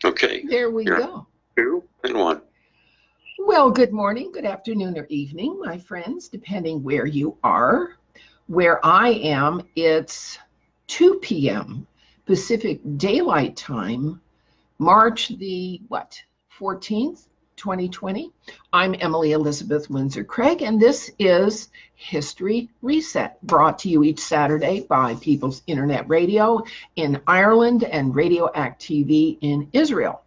Okay. There we go. 2 and 1. Well, good morning, good afternoon, or evening, my friends, depending where you are. Where I am, it's 2 p.m. Pacific Daylight Time, March the 14th, 2020. I'm Emily Elizabeth Windsor Craig, and this is History Reset, brought to you each Saturday by People's Internet Radio in Ireland and Radio Act TV in Israel,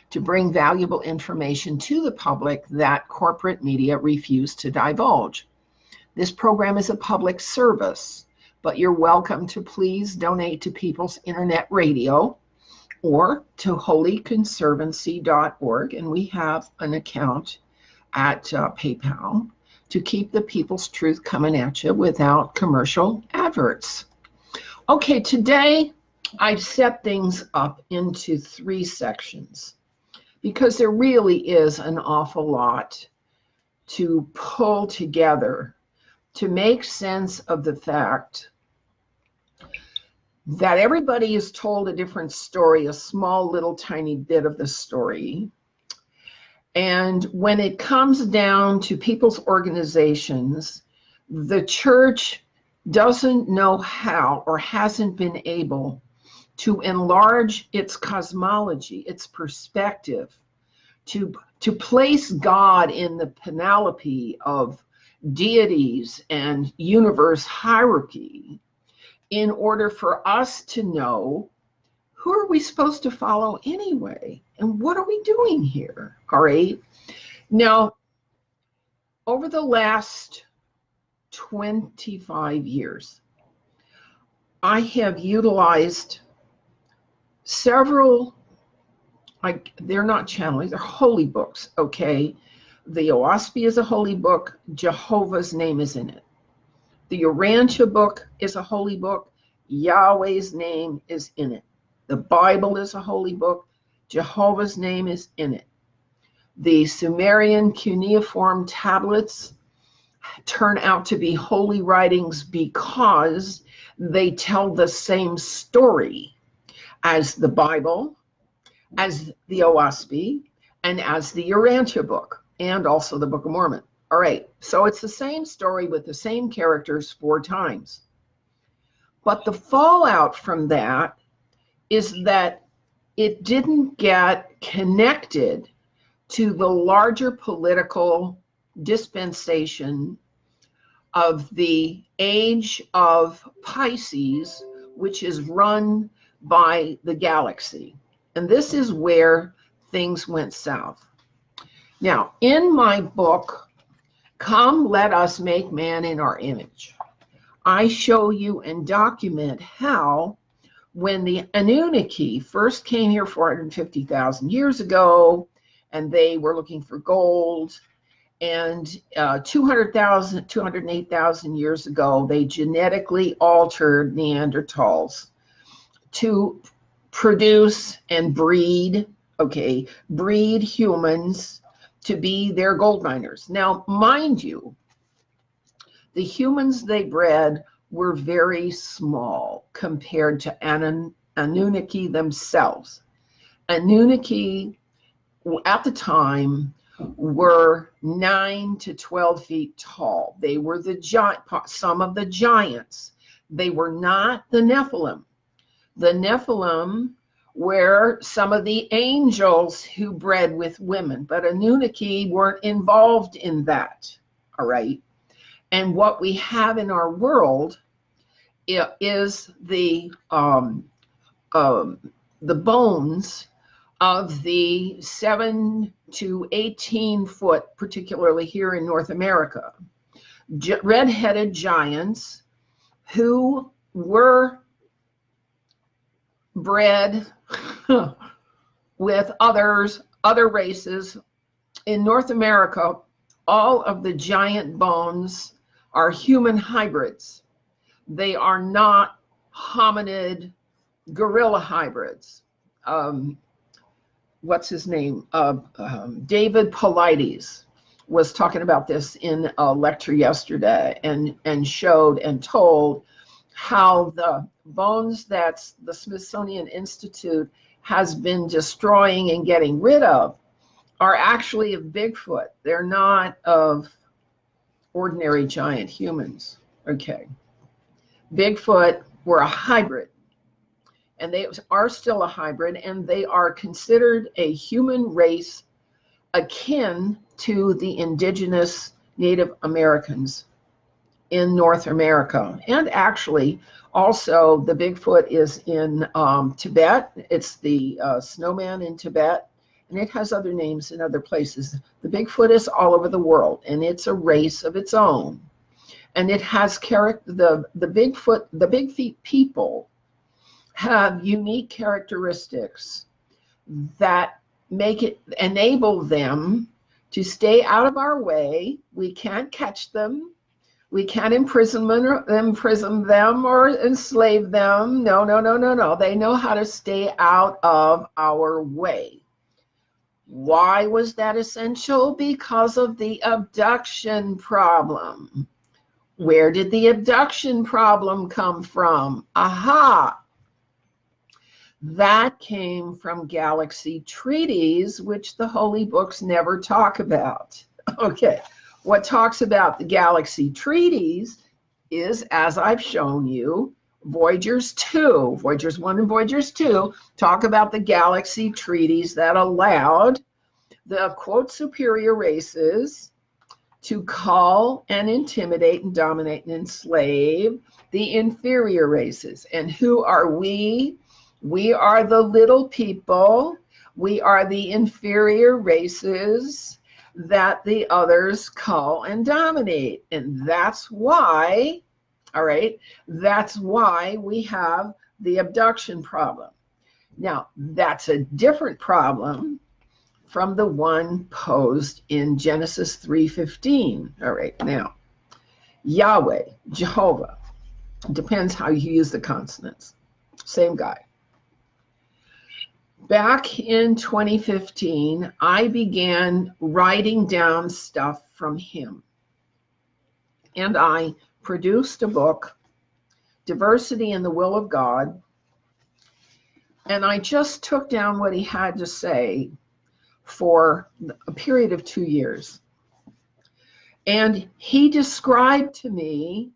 to bring valuable information to the public that corporate media refuse to divulge. This program is a public service, but you're welcome to please donate to People's Internet Radio or to holyconservancy.org, and we have an account at PayPal to keep the people's truth coming at you without commercial adverts. Okay, today I've set things up into 3 sections, because there really is an awful lot to pull together to make sense of the fact that everybody is told a different story, a small little tiny bit of the story. And when it comes down to people's organizations, the church doesn't know how or hasn't been able to enlarge its cosmology, its perspective, to place God in the panoply of deities and universe hierarchy, in order for us to know who are we supposed to follow anyway, and what are we doing here, all right? Now, over the last 25 years, I have utilized several, they're not channels, they're holy books, okay? The Oahspe is a holy book. Jehovah's name is in it. The Urantia book is a holy book. Yahweh's name is in it. The Bible is a holy book. Jehovah's name is in it. The Sumerian cuneiform tablets turn out to be holy writings because they tell the same story as the Bible, as the Oahspe, and as the Urantia book, and also the Book of Mormon. All right, so it's the same story with the same characters 4 times. But the fallout from that is that it didn't get connected to the larger political dispensation of the age of Pisces, which is run by the galaxy. And this is where things went south. Now, in my book, Come, Let Us Make Man in Our Image, I show you and document how, when the Anunnaki first came here 450,000 years ago, and they were looking for gold, and 208,000 years ago, they genetically altered Neanderthals to produce and breed humans to be their gold miners. Now, mind you, the humans they bred were very small compared to Anunnaki themselves. Anunnaki at the time were 9 to 12 feet tall. They were some of the giants. They were not the Nephilim. The Nephilim were some of the angels who bred with women, but Anunnaki weren't involved in that, all right? And what we have in our world is the bones of the 7 to 18 foot, particularly here in North America, red-headed giants who were bred with other races. In North America, all of the giant bones are human hybrids. They are not hominid gorilla hybrids. What's his name? David Paulides was talking about this in a lecture yesterday, and showed and told how the bones that the Smithsonian Institute has been destroying and getting rid of are actually of Bigfoot. They're not of ordinary giant humans. Okay. Bigfoot were a hybrid, and they are still a hybrid, and they are considered a human race akin to the indigenous Native Americans in North America. And actually, also, the Bigfoot is in Tibet. It's the snowman in Tibet, and it has other names in other places. The Bigfoot is all over the world, and it's a race of its own. And it has character. The Bigfoot, the Big Feet people have unique characteristics that make it enable them to stay out of our way. We can't catch them. We can't imprison them or enslave them. No, no, no, no, no. They know how to stay out of our way. Why was that essential? Because of the abduction problem. Where did the abduction problem come from? Aha! That came from galaxy treaties, which the holy books never talk about. Okay, what talks about the galaxy treaties is, as I've shown you, Voyagers 2, Voyagers 1 and Voyagers 2 talk about the galaxy treaties that allowed the, quote, superior races to call and intimidate and dominate and enslave the inferior races. And who are we? We are the little people. We are the inferior races that the others call and dominate. And that's why, all right, that's why we have the abduction problem. Now, that's a different problem from the one posed in Genesis 3:15. All right, now, Yahweh, Jehovah, depends how you use the consonants. Same guy. Back in 2015, I began writing down stuff from him. And I produced a book, Diversity in the Will of God. And I just took down what he had to say for a period of 2 years. And he described to me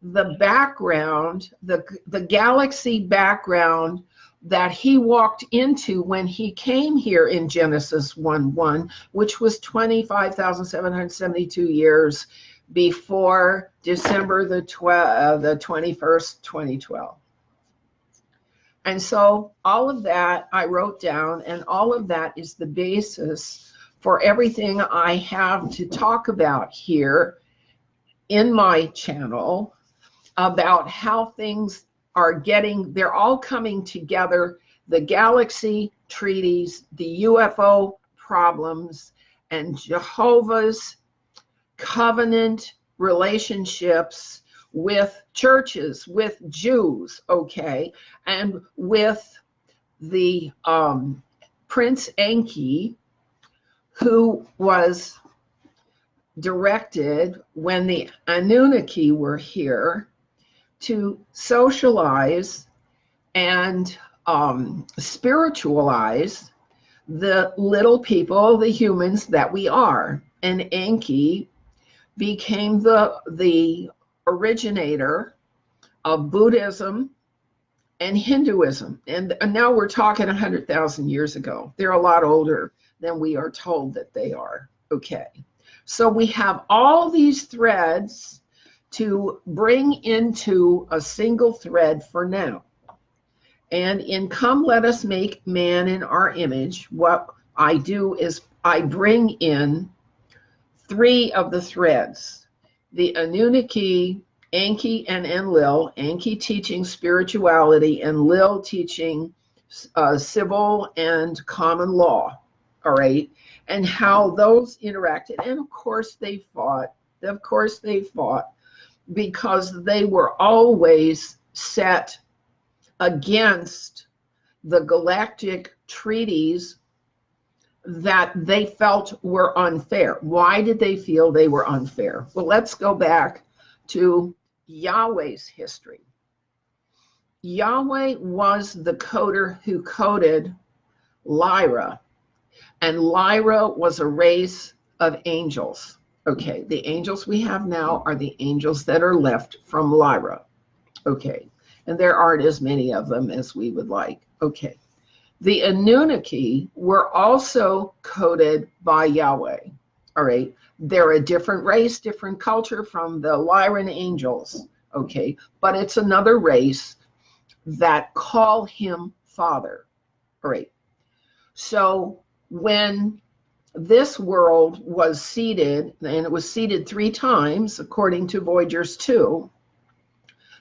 the background, the galaxy background that he walked into when he came here in Genesis 1:1, which was 25,772 years before December the 21st, 2012. And so all of that I wrote down, and all of that is the basis for everything I have to talk about here in my channel about how things are getting, they're all coming together, the galaxy treaties, the UFO problems, and Jehovah's covenant relationships with churches, with Jews, okay, and with the Prince Enki, who was directed when the Anunnaki were here to socialize and spiritualize the little people, the humans that we are. And Enki became the originator of Buddhism and Hinduism. And now we're talking 100,000 years ago. They're a lot older than we are told that they are. Okay. So we have all these threads to bring into a single thread for now. And in Come Let Us Make Man in Our Image, what I do is I bring in 3 of the threads. The Anunnaki, Enki, and Enlil. Enki teaching spirituality, and Lil teaching civil and common law, all right? And how those interacted. And of course they fought. Of course they fought, because they were always set against the galactic treaties that they felt were unfair. Why did they feel they were unfair? Well, let's go back to Yahweh's history. Yahweh was the coder who coded Lyra. And Lyra was a race of angels. Okay, the angels we have now are the angels that are left from Lyra. Okay, and there aren't as many of them as we would like. Okay, the Anunnaki were also coded by Yahweh. All right, they're a different race, different culture from the Lyran angels. Okay, but it's another race that call him Father. All right, so when this world was seeded, and it was seeded 3 times according to Voyagers 2,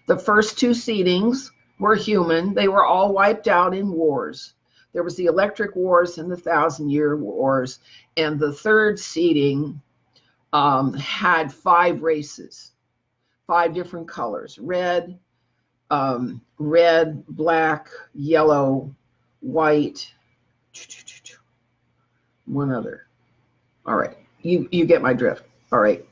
the first 2 seedings were human. They were all wiped out in wars. There was the Electric Wars and the 1,000-Year Wars, and the third seeding had 5 races, 5 different colors: red, black, yellow, white, one other. All right, you get my drift. All right,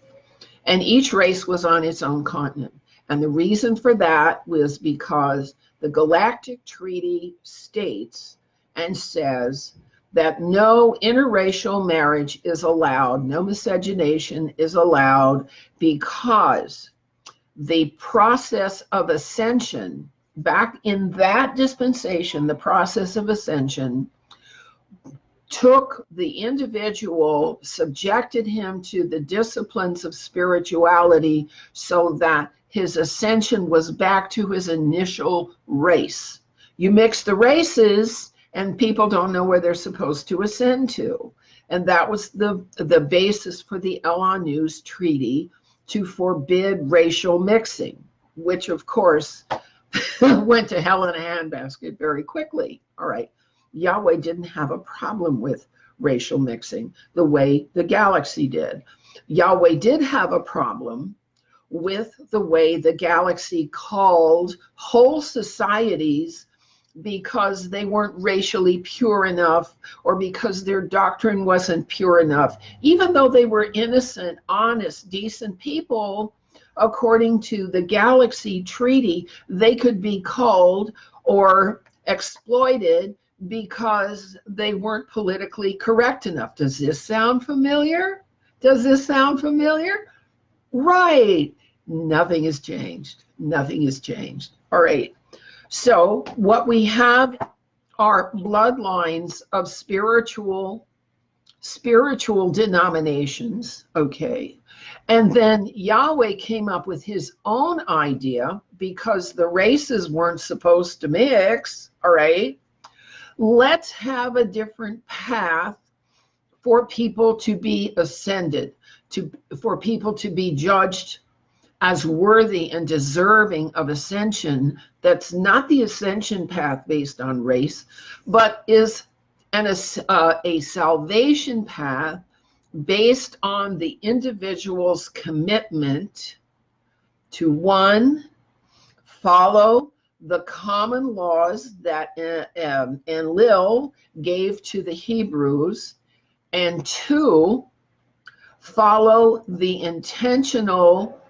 and each race was on its own continent. And the reason for that was because the Galactic Treaty states and says that no interracial marriage is allowed, no miscegenation is allowed, because the process of ascension, back in that dispensation, the process of ascension took the individual, subjected him to the disciplines of spirituality so that his ascension was back to his initial race. You mix the races and people don't know where they're supposed to ascend to. And that was the basis for the El-Anu's treaty to forbid racial mixing, which of course went to hell in a handbasket very quickly. All right. Yahweh didn't have a problem with racial mixing the way the galaxy did. Yahweh did have a problem with the way the galaxy called whole societies because they weren't racially pure enough, or because their doctrine wasn't pure enough. Even though they were innocent, honest, decent people, according to the Galaxy Treaty, they could be called or exploited because they weren't politically correct enough. Does this sound familiar? Does this sound familiar? Right. Nothing has changed. Nothing has changed. All right. So what we have are bloodlines of spiritual denominations. Okay. And then Yahweh came up with his own idea, because the races weren't supposed to mix. All right. Let's have a different path for people to be ascended, for people to be judged as worthy and deserving of ascension. That's not the ascension path based on race, but is a salvation path based on the individual's commitment to, 1, follow the common laws that Enlil gave to the Hebrews, and 2, follow the intentional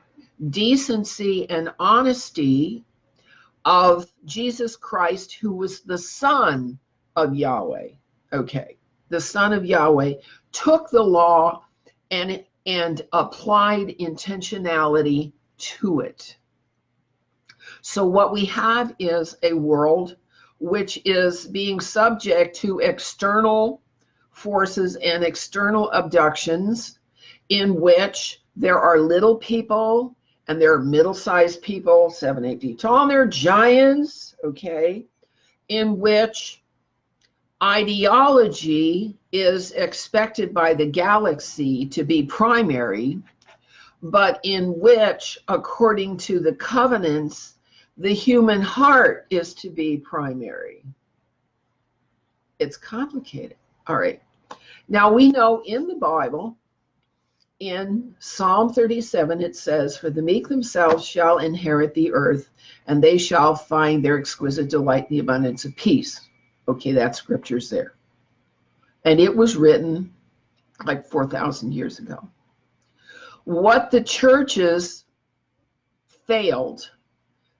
decency and honesty of Jesus Christ, who was the Son of Yahweh. Okay, the Son of Yahweh took the law and applied intentionality to it. So what we have is a world which is being subject to external forces and external abductions, in which there are little people and there are middle-sized people, 7-8 feet tall, and they're giants, okay, in which ideology is expected by the galaxy to be primary, but in which, according to the covenants, the human heart is to be primary. It's complicated. All right. Now we know in the Bible, in Psalm 37, it says, "For the meek themselves shall inherit the earth, and they shall find their exquisite delight in the abundance of peace." Okay, that scripture's there. And it was written like 4,000 years ago. What the churches failed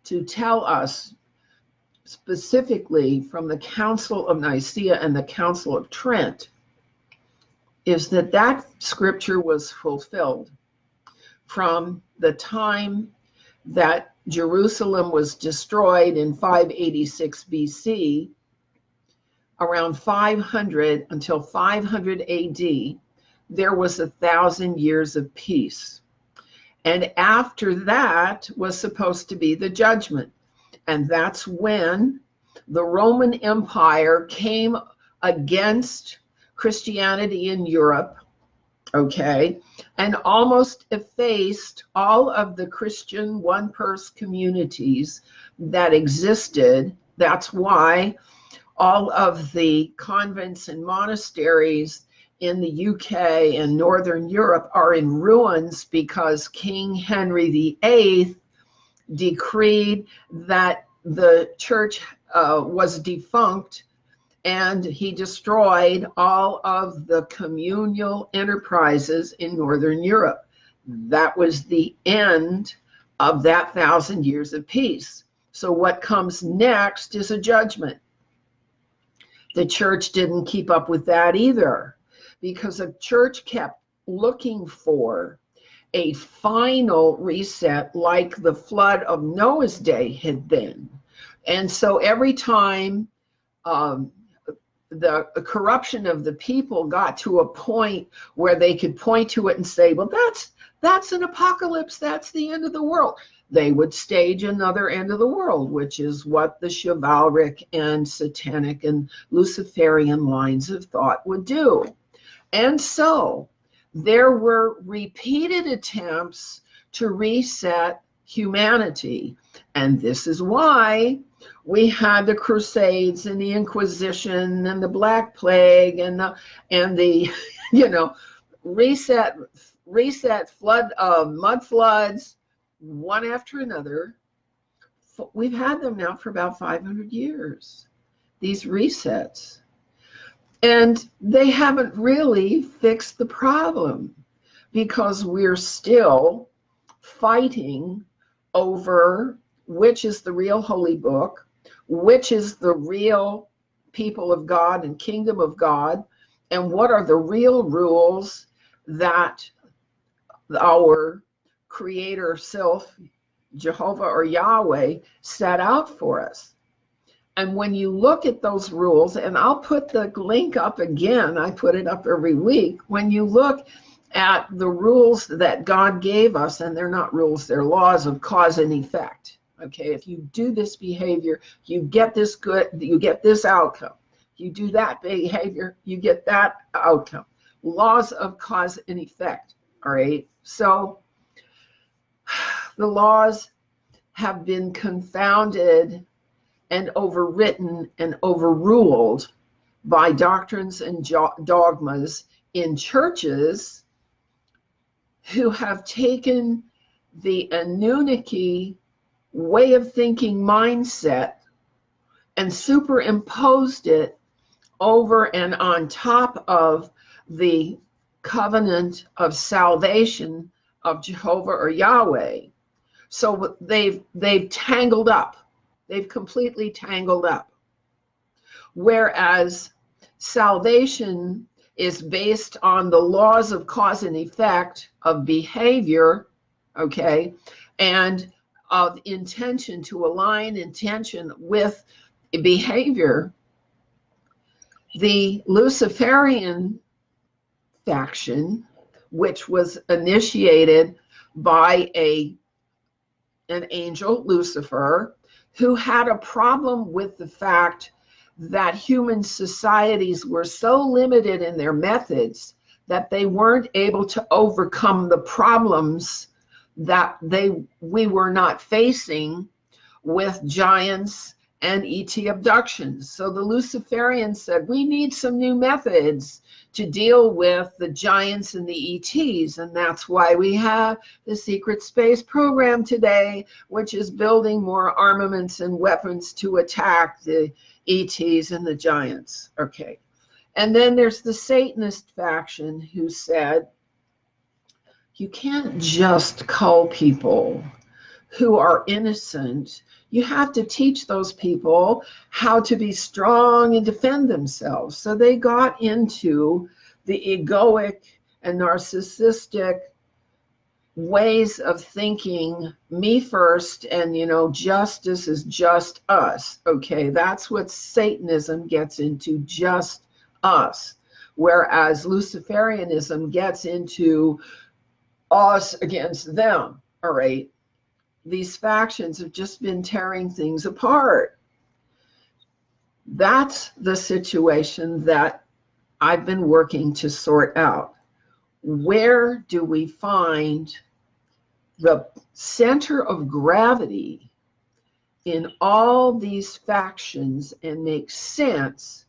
to tell us specifically from the Council of Nicaea and the Council of Trent, is that that scripture was fulfilled from the time that Jerusalem was destroyed in 586 BC, around 500 until 500 AD, there was 1,000 years of peace. And after that was supposed to be the judgment. And that's when the Roman Empire came against Christianity in Europe, okay, and almost effaced all of the Christian one-purse communities that existed. That's why all of the convents and monasteries in the UK and Northern Europe are in ruins, because King Henry VIII decreed that the church was defunct, and he destroyed all of the communal enterprises in Northern Europe. That was the end of that 1,000 years of peace. So what comes next is a judgment. The church didn't keep up with that either, because the church kept looking for a final reset like the flood of Noah's day had been. And so every time the corruption of the people got to a point where they could point to it and say, well, that's an apocalypse, that's the end of the world, they would stage another end of the world, which is what the chivalric and satanic and Luciferian lines of thought would do. And so there were repeated attempts to reset humanity. And this is why we had the Crusades and the Inquisition and the Black Plague and the reset flood of mud floods, one after another. We've had them now for about 500 years, these resets. And they haven't really fixed the problem, because we're still fighting over which is the real holy book, which is the real people of God and kingdom of God, and what are the real rules that our creator self, Jehovah or Yahweh, set out for us. And when you look at those rules, and I'll put the link up again, I put it up every week. When you look at the rules that God gave us, and they're not rules, they're laws of cause and effect. Okay, if you do this behavior, you get this good, you get this outcome. You do that behavior, you get that outcome. Laws of cause and effect, all right? So the laws have been confounded and overwritten and overruled by doctrines and dogmas in churches who have taken the Anunnaki way of thinking mindset and superimposed it over and on top of the covenant of salvation of Jehovah or Yahweh. So they've tangled up. They've completely tangled up. Whereas salvation is based on the laws of cause and effect of behavior, okay, and of intention, to align intention with behavior. The Luciferian faction, which was initiated by an angel, Lucifer, who had a problem with the fact that human societies were so limited in their methods that they weren't able to overcome the problems that we were not facing with giants and ET abductions. So the Luciferians said, we need some new methods to deal with the giants and the ETs. And that's why we have the secret space program today, which is building more armaments and weapons to attack the ETs and the giants. Okay. And then there's the Satanist faction who said, you can't just cull people who are innocent. You have to teach those people how to be strong and defend themselves. So they got into the egoic and narcissistic ways of thinking, me first, and justice is just us. Okay, that's what Satanism gets into, just us. Whereas Luciferianism gets into us against them. All right, these factions have just been tearing things apart. That's the situation that I've been working to sort out. Where do we find the center of gravity in all these factions and make sense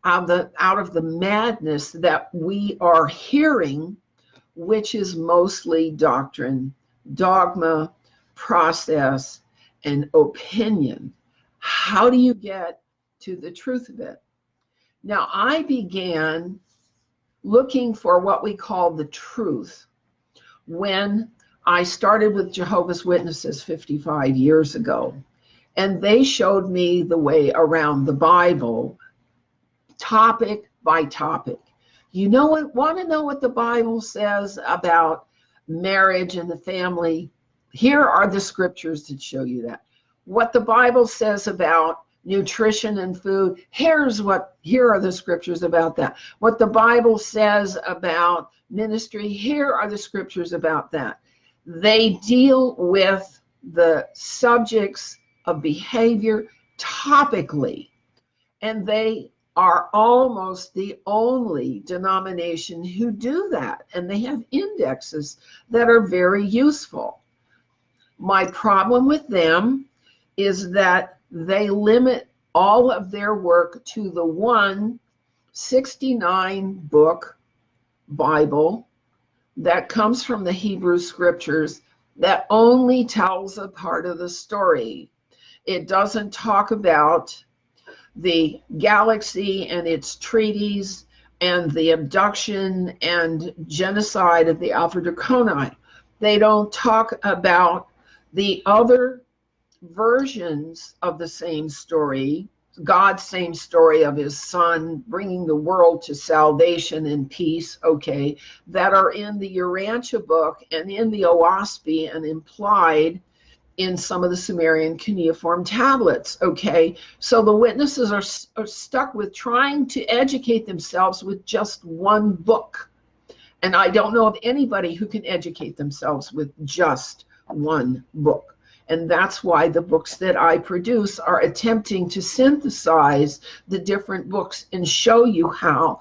out of the madness that we are hearing, which is mostly doctrine, dogma, process, and opinion? How do you get to the truth of it? Now, I began looking for what we call the truth when I started with Jehovah's Witnesses 55 years ago, and they showed me the way around the Bible, topic by topic. Want to know what the Bible says about marriage and the family? Here are the scriptures that show you that. What the Bible says about nutrition and food, here are the scriptures about that. What the Bible says about ministry, here are the scriptures about that. They deal with the subjects of behavior topically, and they are almost the only denomination who do that, and they have indexes that are very useful. My problem with them is that they limit all of their work to the 169 book Bible that comes from the Hebrew scriptures that only tells a part of the story. It doesn't talk about the galaxy and its treaties and the abduction and genocide of the Alpha Draconis. They don't talk about the other versions of the same story, God's same story of his son bringing the world to salvation and peace, okay, that are in the Urantia book and in the Oahspe and implied in some of the Sumerian cuneiform tablets, okay? So the witnesses are stuck with trying to educate themselves with just one book. And I don't know of anybody who can educate themselves with just one book. And that's why the books that I produce are attempting to synthesize the different books and show you how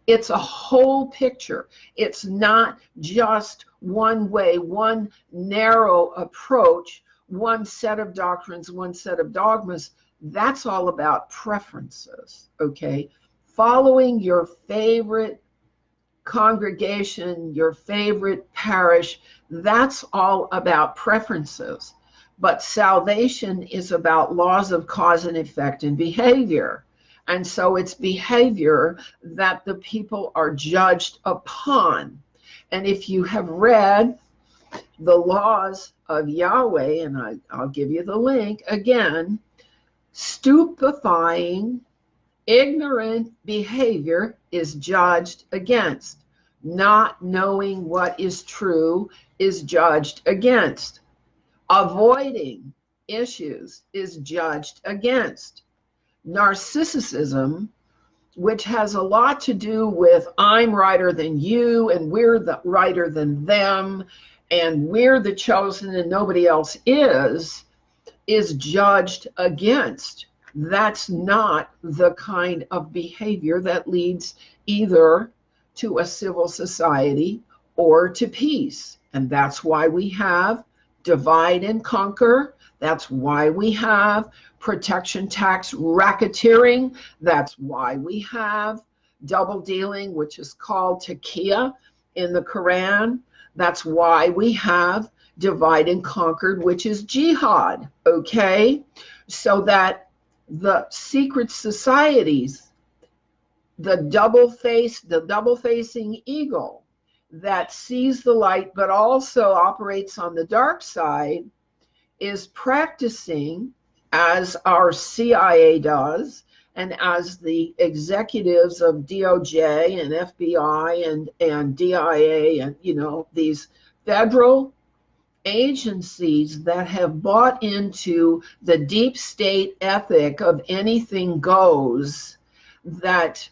it's a whole picture. It's not just one way, one narrow approach, one set of doctrines, one set of dogmas. That's all about preferences, okay? Following your favorite congregation, your favorite parish, that's all about preferences. But salvation is about laws of cause and effect and behavior. And so it's behavior that the people are judged upon. And if you have read the laws of Yahweh, and I'll give you the link again, stupefying, ignorant behavior is judged against. Not knowing what is true is judged against. Avoiding issues is judged against. Narcissism, which has a lot to do with I'm righter than you and we're the righter than them and we're the chosen and nobody else is judged against. That's not the kind of behavior that leads either to a civil society or to peace. And that's why we have divide and conquer. That's why we have protection tax racketeering. That's why we have double dealing, which is called taqiyya in the Quran. That's why we have divide and conquer, which is jihad, okay? So that the secret societies, the double-facing eagle, that sees the light but also operates on the dark side, is practicing, as our CIA does, and as the executives of DOJ and FBI and DIA and, you know, these federal agencies that have bought into the deep state ethic of anything goes, that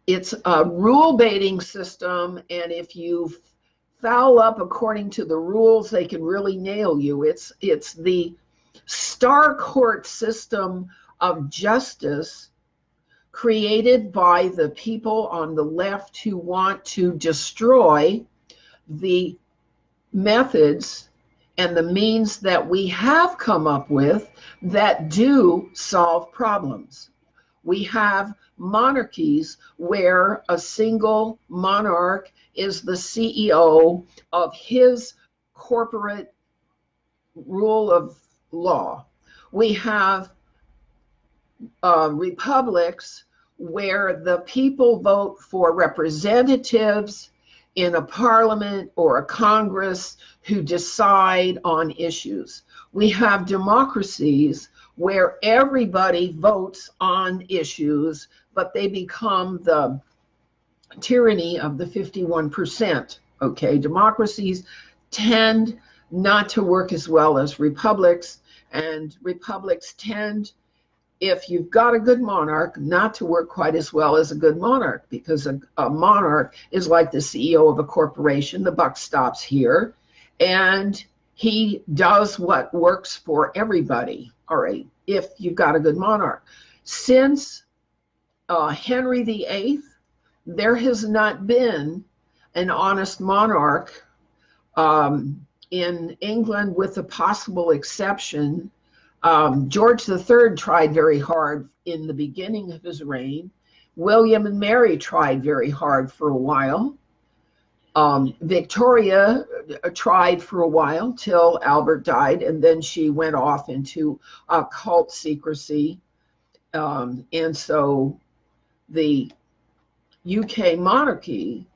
it's a rule baiting system, and if you foul up according to the rules, they can really nail you. It's the star court system of justice created by the people on the left who want to destroy the methods and the means that we have come up with that do solve problems. We have monarchies where a single monarch is the CEO of his corporate rule of law. We have republics where the people vote for representatives in a parliament or a Congress who decide on issues. We have democracies where everybody votes on issues, but they become the tyranny of the 51%. Okay, democracies tend not to work as well as republics, and republics tend, if you've got a good monarch, not to work quite as well as a good monarch, because a monarch is like the CEO of a corporation. The buck stops here, and he does what works for everybody. All right, if you've got a good monarch. Since Henry VIII, there has not been an honest monarch in England, with a possible exception. George III tried very hard in the beginning of his reign. William and Mary tried very hard for a while. Victoria tried for a while till Albert died, and then she went off into occult secrecy. And so the UK monarchy,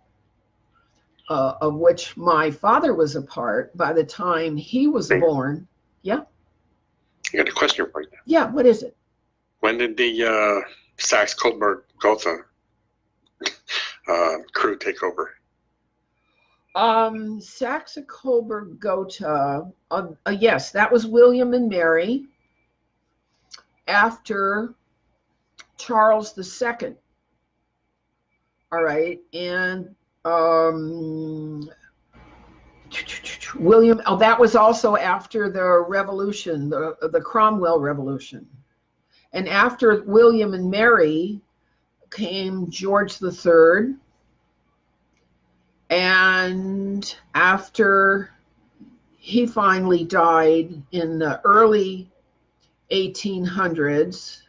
of which my father was a part, by the time he was born. Yeah? I got a question for you. Yeah, what is it? When did the Saxe-Coburg-Gotha crew take over? Saxe-Coburg-Gotha, yes, that was William and Mary after Charles II. All right, and William, that was also after the revolution, the Cromwell Revolution. And after William and Mary came George III. And after he finally died in the early 1800s,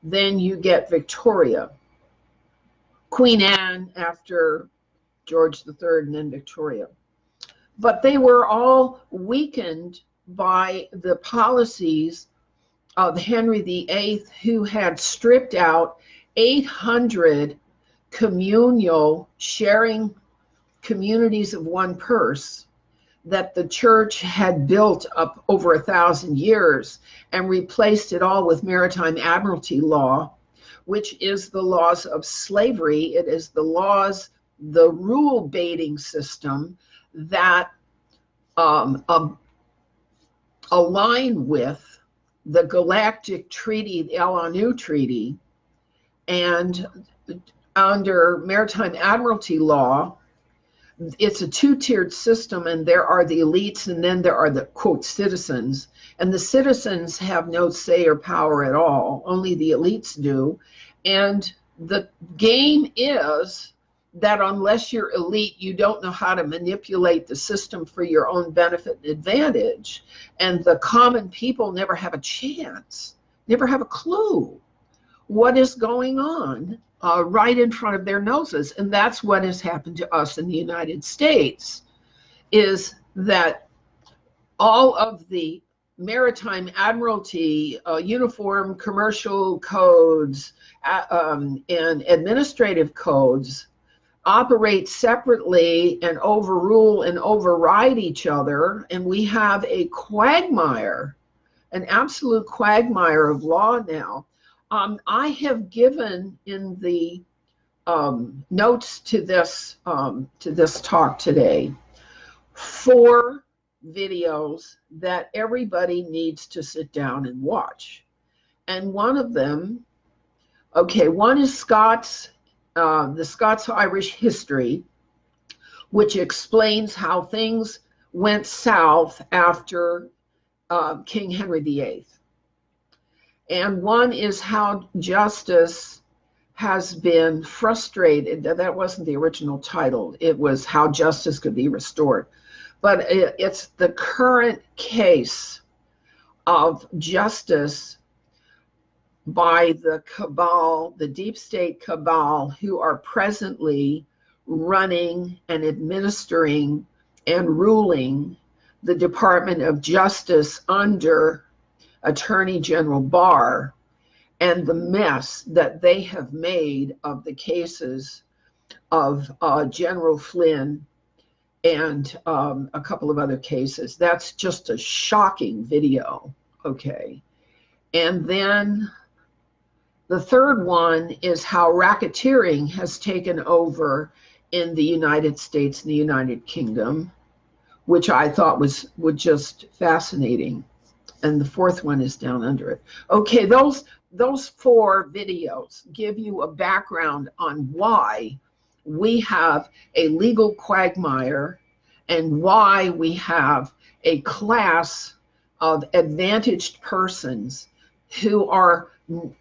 then you get Victoria. Queen Anne after George III, and then Victoria. But they were all weakened by the policies of Henry VIII, who had stripped out 800 communal sharing communities of one purse that the church had built up over 1,000 years, and replaced it all with maritime admiralty law, which is the laws of slavery. It is the laws, the rule baiting system that align with the Galactic Treaty, the El-Anu Treaty. And under maritime admiralty law, it's a two-tiered system, and there are the elites, and then there are the, quote, citizens. And the citizens have no say or power at all. Only the elites do. And the game is that unless you're elite, you don't know how to manipulate the system for your own benefit and advantage. And the common people never have a chance, never have a clue what is going on right in front of their noses. And that's what has happened to us in the United States, is that all of the maritime admiralty, uniform commercial codes, and administrative codes operate separately and overrule and override each other, and we have a quagmire, an absolute quagmire of law now. I have given in the notes to this talk today 4 videos that everybody needs to sit down and watch. And one of them, okay, one is the Scots-Irish history, which explains how things went south after King Henry VIII. And one is how justice has been frustrated. That wasn't the original title. It was How Justice Could Be Restored. But it's the current case of justice by the cabal, the deep state cabal, who are presently running and administering and ruling the Department of Justice under Attorney General Barr, and the mess that they have made of the cases of General Flynn and a couple of other cases. That's just a shocking video, okay? And then the third one is how racketeering has taken over in the United States and the United Kingdom, which I thought was just fascinating. And the fourth one is down under it. Okay, those 4 videos give you a background on why we have a legal quagmire and why we have a class of advantaged persons who are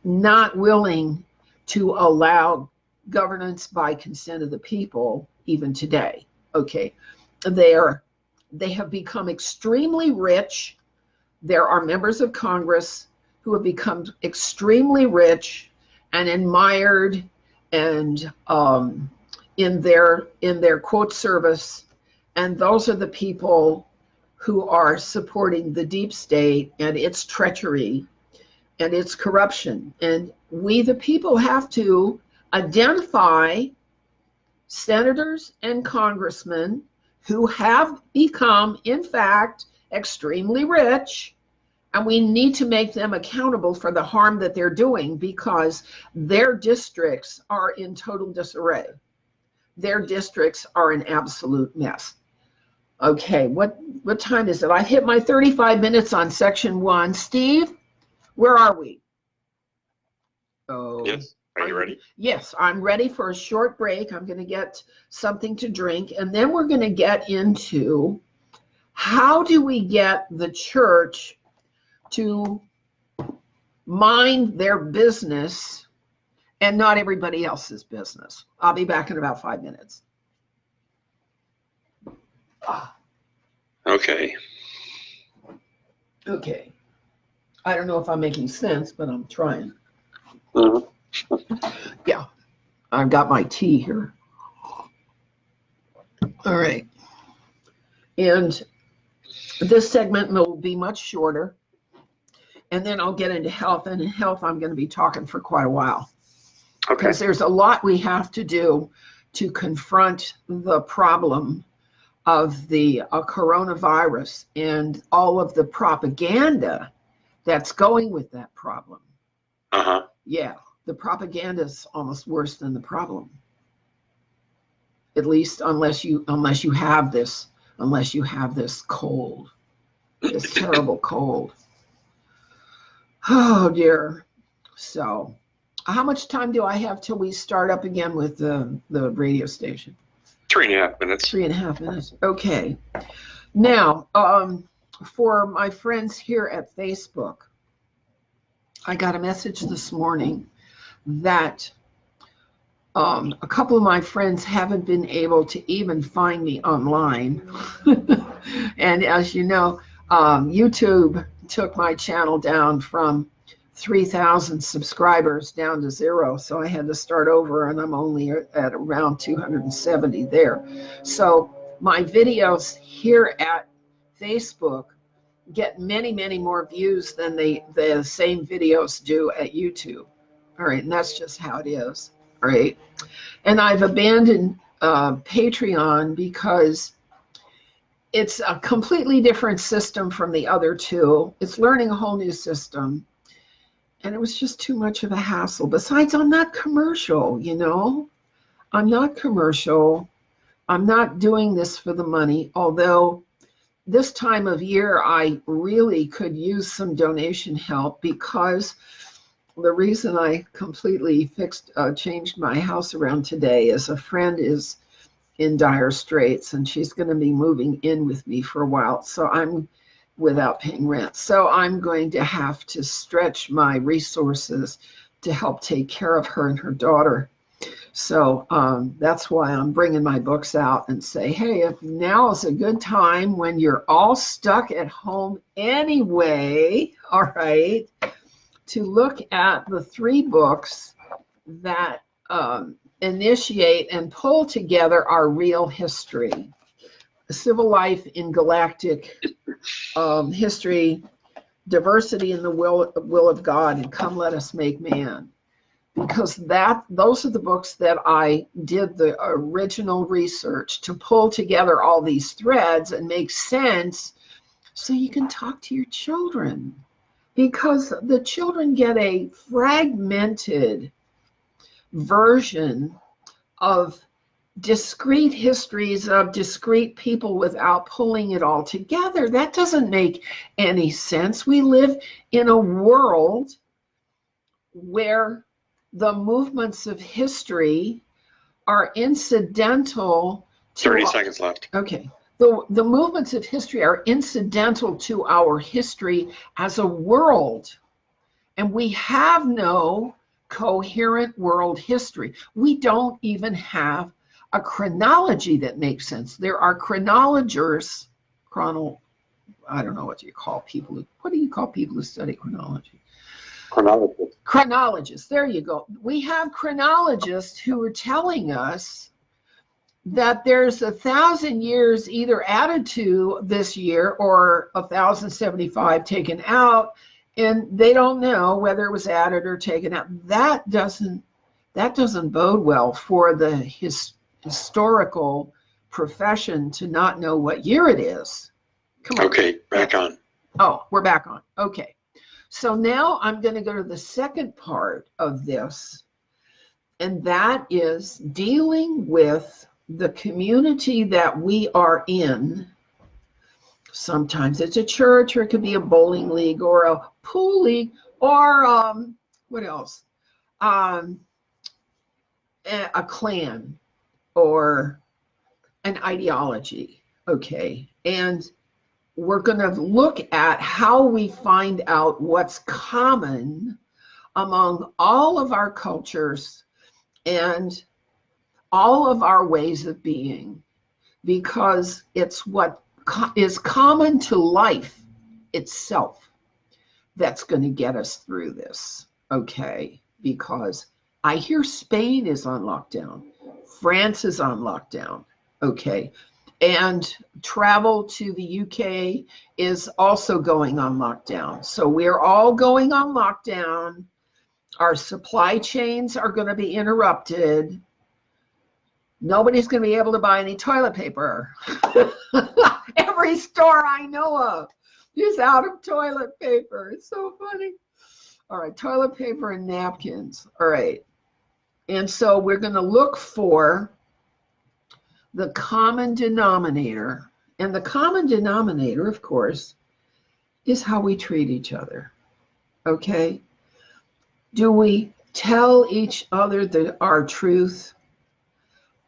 not willing to allow governance by consent of the people even today. Okay, they have become extremely rich. There are members of Congress who have become extremely rich and admired and in their quote service, and those are the people who are supporting the deep state and its treachery and its corruption. And we the people have to identify senators and congressmen who have become, in fact, extremely rich, and we need to make them accountable for the harm that they're doing, because their districts are in total disarray. Their districts are an absolute mess. Okay, what time is it? I hit my 35 minutes on section 1. Steve, where are we? Oh, Yes. Are you ready? Yes, I'm ready for a short break. I'm going to get something to drink, and then we're going to get into how do we get the church to mind their business and not everybody else's business. I'll be back in about 5 minutes. Okay. Okay. I don't know if I'm making sense, but I'm trying. Mhm. Yeah, I've got my tea here. All right. And this segment will be much shorter. And then I'll get into health. And in health, I'm going to be talking for quite a while. Okay. Because there's a lot we have to do to confront the problem of the coronavirus and all of the propaganda that's going with that problem. Uh-huh. Yeah, the propaganda is almost worse than the problem. At least unless you have this cold, this terrible cold. Oh dear. So how much time do I have till we start up again with the radio station? 3.5 minutes. 3.5 minutes. Okay. Now, for my friends here at Facebook, I got a message this morning that a couple of my friends haven't been able to even find me online. And as you know, YouTube took my channel down from 3,000 subscribers down to 0. So I had to start over, and I'm only at around 270 there. So my videos here at Facebook get many, many more views than the same videos do at YouTube. All right, and that's just how it is. All right. And I've abandoned Patreon because it's a completely different system from the other two. It's learning a whole new system. And it was just too much of a hassle. Besides, I'm not commercial, you know? I'm not commercial. I'm not doing this for the money, although this time of year, I really could use some donation help because the reason I completely changed my house around today is a friend is in dire straits and she's going to be moving in with me for a while. So I'm without paying rent. So I'm going to have to stretch my resources to help take care of her and her daughter. So that's why I'm bringing my books out and say, hey, if now is a good time when you're all stuck at home anyway, all right, to look at the 3 books that initiate and pull together our real history. Civil Life in Galactic History, Diversity in the Will of God, and Come Let Us Make Man. Because those are the books that I did the original research to pull together all these threads and make sense so you can talk to your children. Because the children get a fragmented version of discrete histories of discrete people without pulling it all together. That doesn't make any sense. We live in a world where the movements of history are incidental to 30 seconds left. Okay. The movements of history are incidental to our history as a world. And we have no coherent world history. We don't even have a chronology that makes sense. There are chronologers, I don't know what you call people. What do you call people who study chronology? Chronologists, there you go. We have chronologists who are telling us that there's 1,000 years either added to this year or 1,075 taken out, and they don't know whether it was added or taken out. That doesn't bode well for the historical profession to not know what year it is. Come on. Okay, back on. Oh, we're back on. Okay. So now I'm going to go to the second part of this, and that is dealing with the community that we are in. Sometimes it's a church, or it could be a bowling league, or a pool league, or what else? A clan, or an ideology. Okay, and we're going to look at how we find out what's common among all of our cultures and all of our ways of being, because it's what is common to life itself that's going to get us through this. Okay, because I hear Spain is on lockdown, France is on lockdown. Okay, and travel to the UK is also going on lockdown. So we're all going on lockdown. Our supply chains are going to be interrupted. Nobody's going to be able to buy any toilet paper. Every store I know of is out of toilet paper. It's so funny. All right, toilet paper and napkins. All right. And so we're going to look for the common denominator. And the common denominator, of course, is how we treat each other. Okay? Do we tell each other our truth?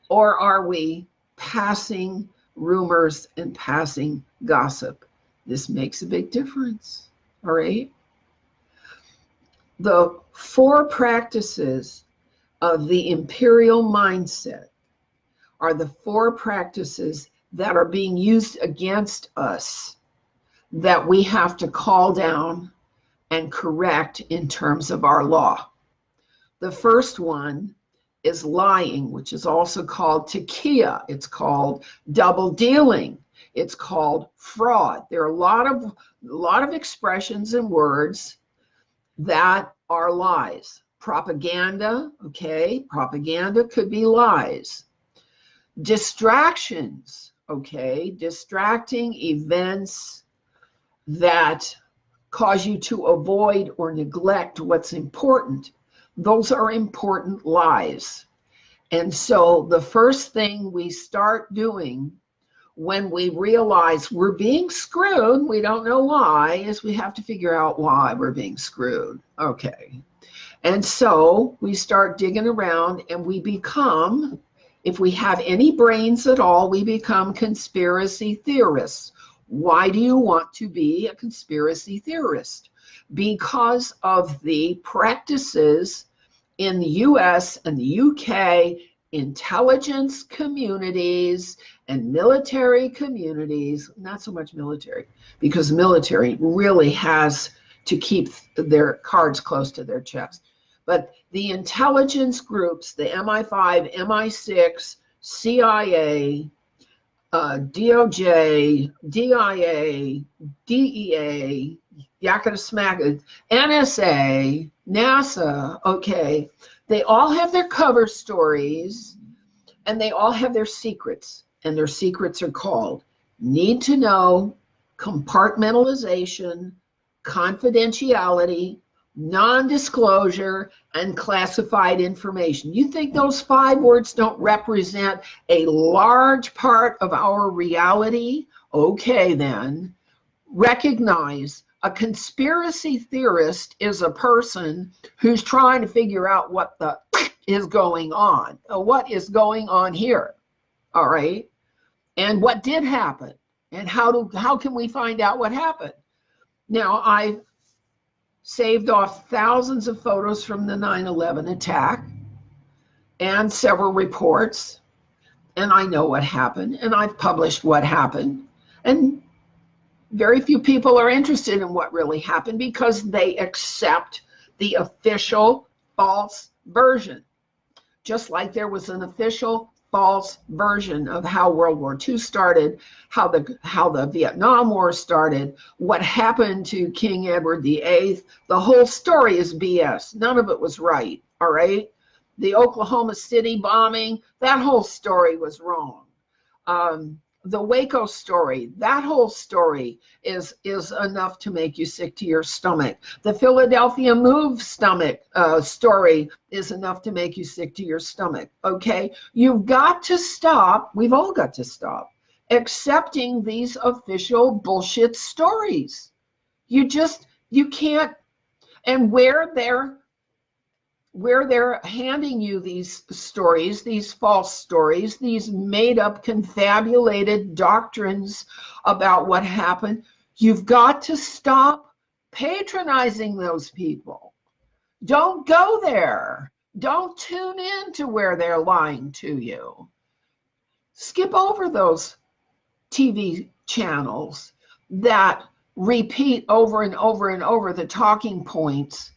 Or are we passing rumors and passing gossip? This makes a big difference. All right? The 4 practices of the imperial mindset are the 4 practices that are being used against us that we have to call down and correct in terms of our law. The first one is lying, which is also called tequila. It's called double dealing. It's called fraud. There are a lot of expressions and words that are lies. Propaganda, okay, propaganda could be lies. Distractions, okay? Distracting events that cause you to avoid or neglect what's important. Those are important lies. And so the first thing we start doing when we realize we're being screwed, we don't know why, is we have to figure out why we're being screwed. Okay. And so we start digging around and we become, if we have any brains at all, we become conspiracy theorists. Why do you want to be a conspiracy theorist? Because of the practices in the US and the UK, intelligence communities and military communities, not so much military, because military really has to keep their cards close to their chest. But the intelligence groups, the MI5, MI6, CIA, DOJ, DIA, DEA, Yaketa Smack, NSA, NASA, okay, they all have their cover stories and they all have their secrets, and their secrets are called need to know, compartmentalization, confidentiality, non-disclosure, and classified information. You think those 5 words don't represent a large part of our reality? Okay, then, recognize a conspiracy theorist is a person who's trying to figure out what the is going on. What is going on here? All right. And what did happen? And how can we find out what happened? Now, I saved off thousands of photos from the 9/11 attack and several reports, and I know what happened, and I've published what happened. And very few people are interested in what really happened because they accept the official false version. Just like there was an official false version of how World War II started, how the Vietnam War started, what happened to King Edward VIII. The whole story is BS. None of it was right, all right? The Oklahoma City bombing, that whole story was wrong. The Waco story, that whole story is enough to make you sick to your stomach. The Philadelphia Move story is enough to make you sick to your stomach, okay? You've got to stop, we've all got to stop accepting these official bullshit stories. You can't, and where they're handing you these stories, these false stories, these made up, confabulated doctrines about what happened, you've got to stop patronizing those people. Don't go there. Don't tune in to where they're lying to you. Skip over those TV channels that repeat over and over and over the talking points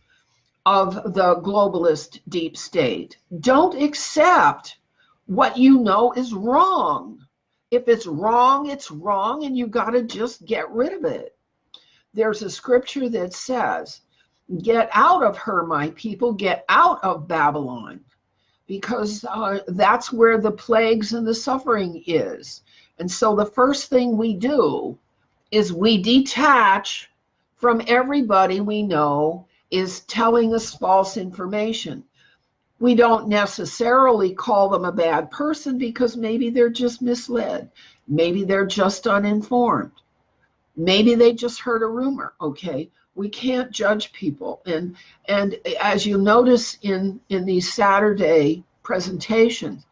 of the globalist deep state. Don't accept what you know is wrong. If it's wrong, and you got to just get rid of it. There's a scripture that says, get out of her, my people, get out of Babylon, because that's where the plagues and the suffering is. And so the first thing we do is we detach from everybody we know is telling us false information. We don't necessarily call them a bad person because maybe they're just misled. Maybe they're just uninformed. Maybe they just heard a rumor, okay? We can't judge people. And as you notice in these Saturday presentations,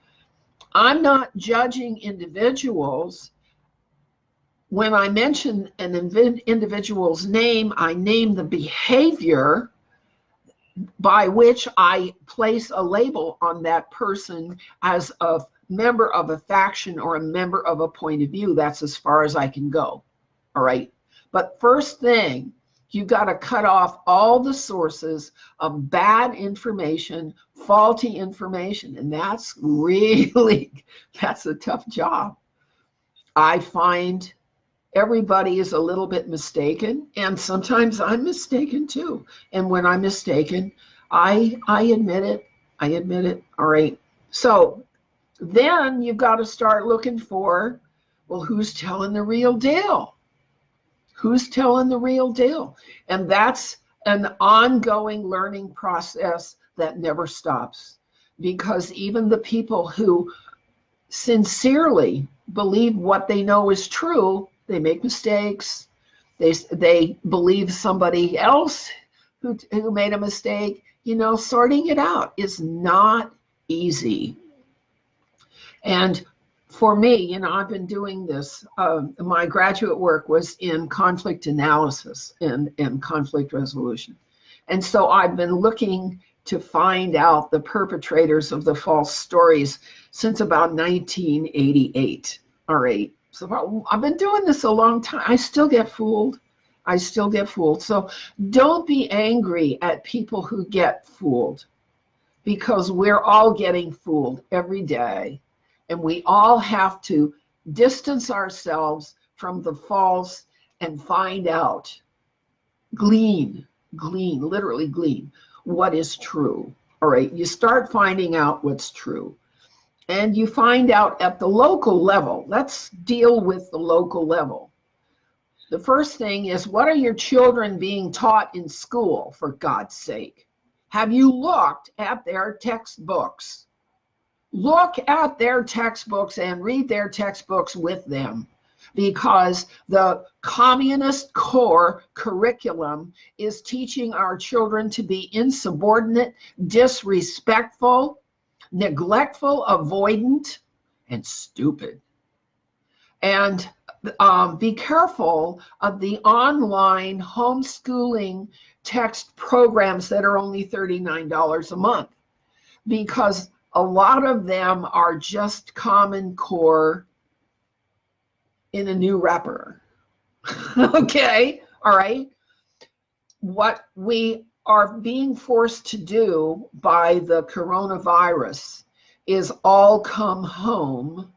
I'm not judging individuals. When I mention an individual's name, I name the behavior by which I place a label on that person as a member of a faction or a member of a point of view. That's as far as I can go, all right? But first thing, you got to cut off all the sources of bad information, faulty information, and that's a tough job. I find everybody is a little bit mistaken, and sometimes I'm mistaken too. And when I'm mistaken, I admit it. All right. So Then you've got to start looking for, well, who's telling the real deal? Who's telling the real deal? And that's an ongoing learning process that never stops, because even the people who sincerely believe what they know is true, they make mistakes. They believe somebody else who made a mistake. Sorting it out is not easy. And for me, I've been doing this. My graduate work was in conflict analysis and conflict resolution. And so I've been looking to find out the perpetrators of the false stories since about 1988 or 8. So I've been doing this a long time. I still get fooled. So don't be angry at people who get fooled, because we're all getting fooled every day. And we all have to distance ourselves from the false and find out, glean, literally glean what is true. All right, you start finding out what's true. And you find out at the local level. Let's deal with the local level. The first thing is, what are your children being taught in school, for God's sake? Have you looked at their textbooks? Look at their textbooks and read their textbooks with them, because the communist core curriculum is teaching our children to be insubordinate, disrespectful, neglectful, avoidant, and stupid. And be careful of the online homeschooling text programs that are only $39 a month, because a lot of them are just Common Core in a new wrapper. Okay, all right. What we are being forced to do by the coronavirus is all come home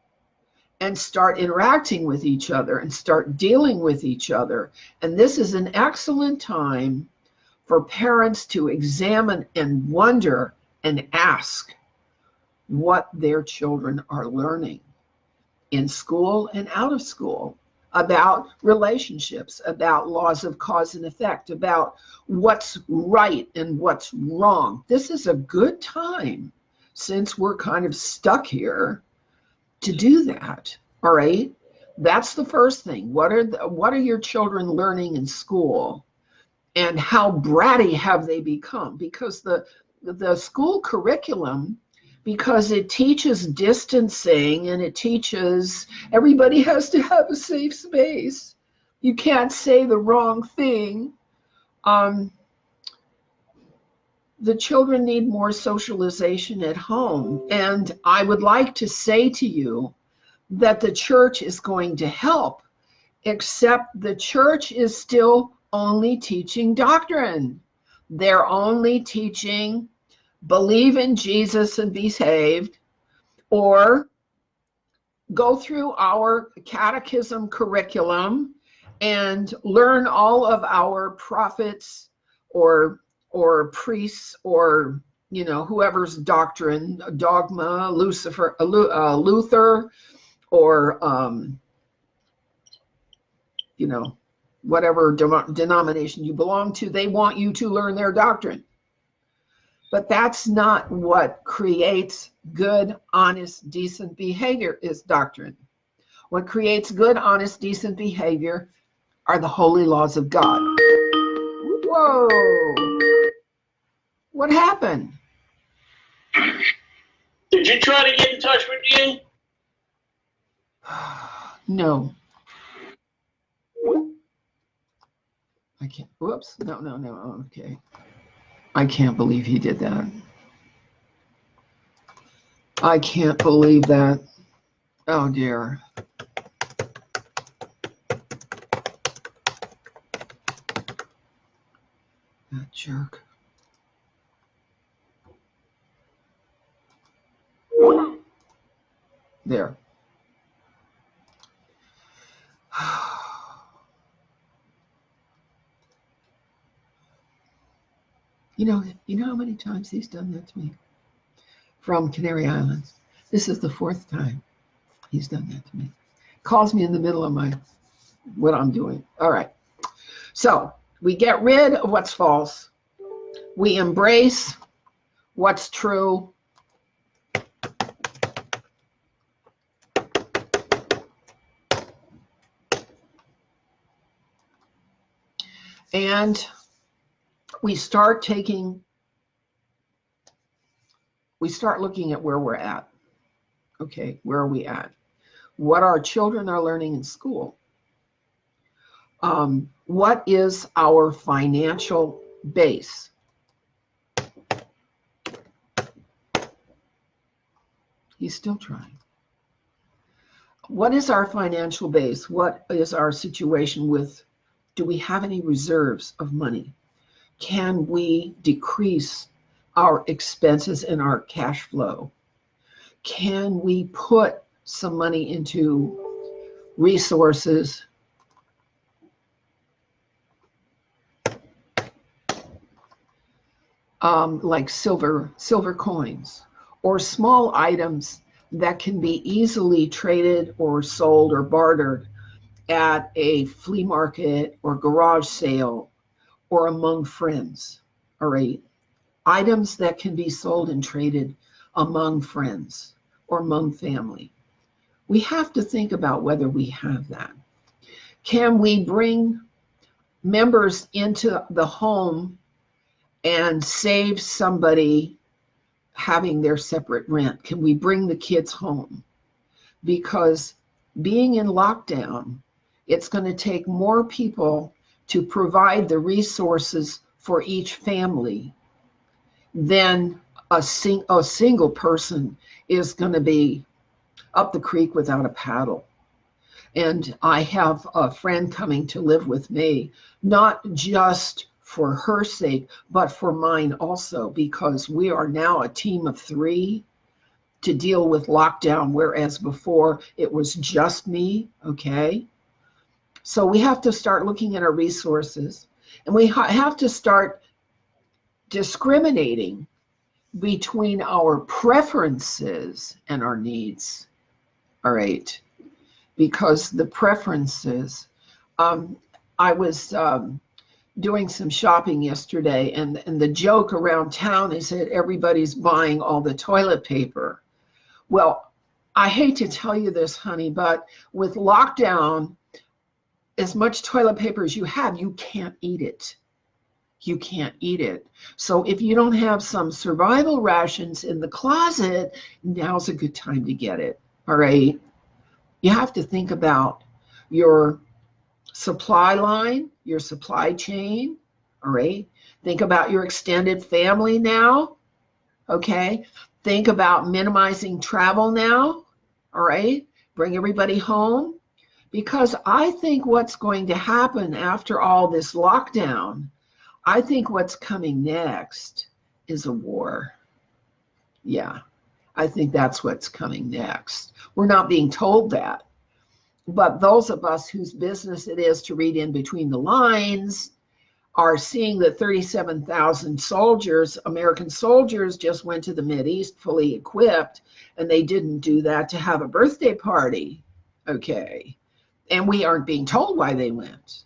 and start interacting with each other and start dealing with each other. And this is an excellent time for parents to examine and wonder and ask what their children are learning in school and out of school about relationships, about laws of cause and effect, about what's right and what's wrong. This is a good time, since we're kind of stuck here, to do that. All right, that's the first thing. What are your children learning in school, and how bratty have they become? Because the school curriculum, because it teaches distancing and it teaches everybody has to have a safe space. You can't say the wrong thing. The children need more socialization at home. And I would like to say to you that the church is going to help, except the church is still only teaching doctrine. They're only teaching believe in Jesus and be saved, or go through our catechism curriculum and learn all of our prophets or priests, or whoever's doctrine, dogma, Luther, or whatever denomination you belong to. They want you to learn their doctrine. But that's not what creates good, honest, decent behavior, is doctrine. What creates good, honest, decent behavior are the holy laws of God. Whoa! What happened? Did you try to get in touch with Ian? No. I can't. Whoops. No. Okay. I can't believe he did that. I can't believe that. Oh, dear. That jerk. There. You know how many times he's done that to me? From Canary Islands. This is the fourth time he's done that to me. Calls me in the middle of what I'm doing. All right. So we get rid of what's false. We embrace what's true. And we start looking at where we're at. Okay, where are we at? What our children are learning in school. What is our financial base? He's still trying. What is our financial base? What is our situation with, do we have any reserves of money? Can we decrease our expenses and our cash flow? Can we put some money into resources like silver coins, or small items that can be easily traded or sold or bartered at a flea market or garage sale or among friends? All right. Items that can be sold and traded among friends or among family. We have to think about whether we have that. Can we bring members into the home and save somebody having their separate rent? Can we bring the kids home? Because being in lockdown, it's going to take more people to provide the resources for each family than a single person is going to be up the creek without a paddle. And I have a friend coming to live with me, not just for her sake, but for mine also, because we are now a team of 3 to deal with lockdown, whereas before it was just me, okay? So we have to start looking at our resources, and we have to start discriminating between our preferences and our needs, all right? Because the preferences, I was doing some shopping yesterday, and the joke around town is that everybody's buying all the toilet paper. Well, I hate to tell you this, honey, but with lockdown, as much toilet paper as you have, you can't eat it. You can't eat it. So if you don't have some survival rations in the closet, now's a good time to get it, all right? You have to think about your supply line, your supply chain, all right? Think about your extended family now, okay? Think about minimizing travel now, all right? Bring everybody home. Because I think what's going to happen after all this lockdown, I think what's coming next is a war. Yeah, I think that's what's coming next. We're not being told that. But those of us whose business it is to read in between the lines are seeing that 37,000 soldiers, American soldiers, just went to the Mideast fully equipped, and they didn't do that to have a birthday party, okay? And we aren't being told why they went.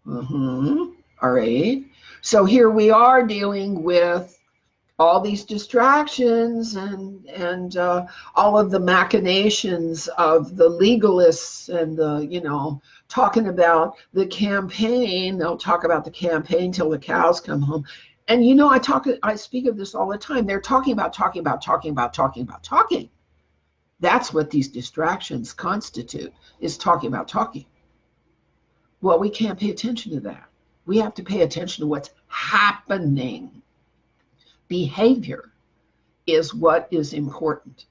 All right. So here we are dealing with all these distractions and all of the machinations of the legalists and the, talking about the campaign. They'll talk about the campaign till the cows come home. And I speak of this all the time. They're talking about. That's what these distractions constitute, is talking about talking. Well, we can't pay attention to that. We have to pay attention to what's happening. Behavior is what is important.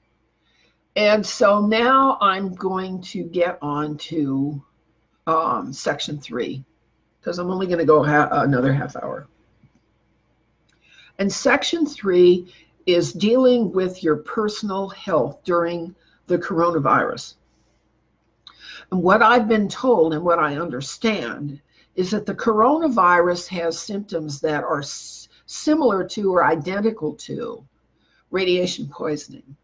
And so now I'm going to get on to section 3, because I'm only going to go another half hour. And section 3 is dealing with your personal health during the coronavirus. And what I've been told and what I understand is that the coronavirus has symptoms that are similar to or identical to radiation poisoning.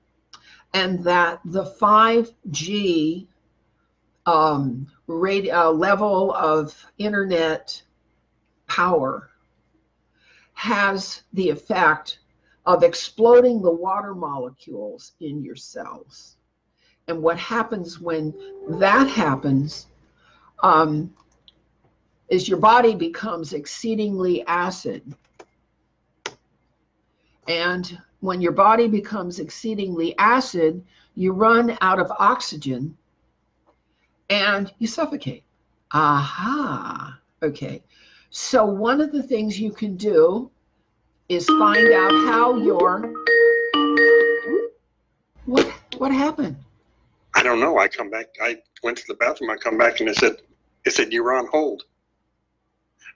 and that the 5G level of internet power has the effect of exploding the water molecules in your cells. And what happens when that happens is your body becomes exceedingly acid. And when your body becomes exceedingly acid, you run out of oxygen and you suffocate. Aha. Okay. So one of the things you can do is find out how your... What happened? I don't know. I come back. I went to the bathroom. I come back and it said you were on hold.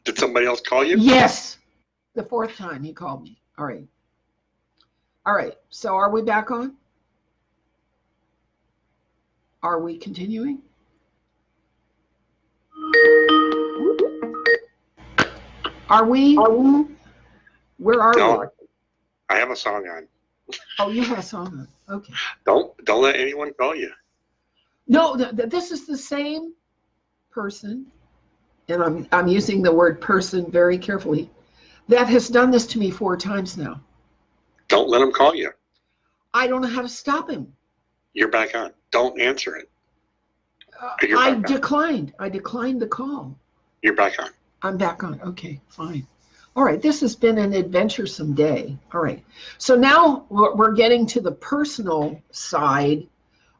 Did somebody else call you? Yes. The fourth time he called me. All right. All right. So are we back on? Are we continuing? Are we? Where are No, we? I have a song on. Oh, you have a song on. Okay. Don't let anyone call you. No, this is the same person, and I'm using the word person very carefully, that has done this to me 4 times now. Don't let them call you. I don't know how to stop him. You're back on. Don't answer it. I declined the call. You're back on. I'm back on. Okay, fine. All right, this has been an adventuresome day. All right, so now we're getting to the personal side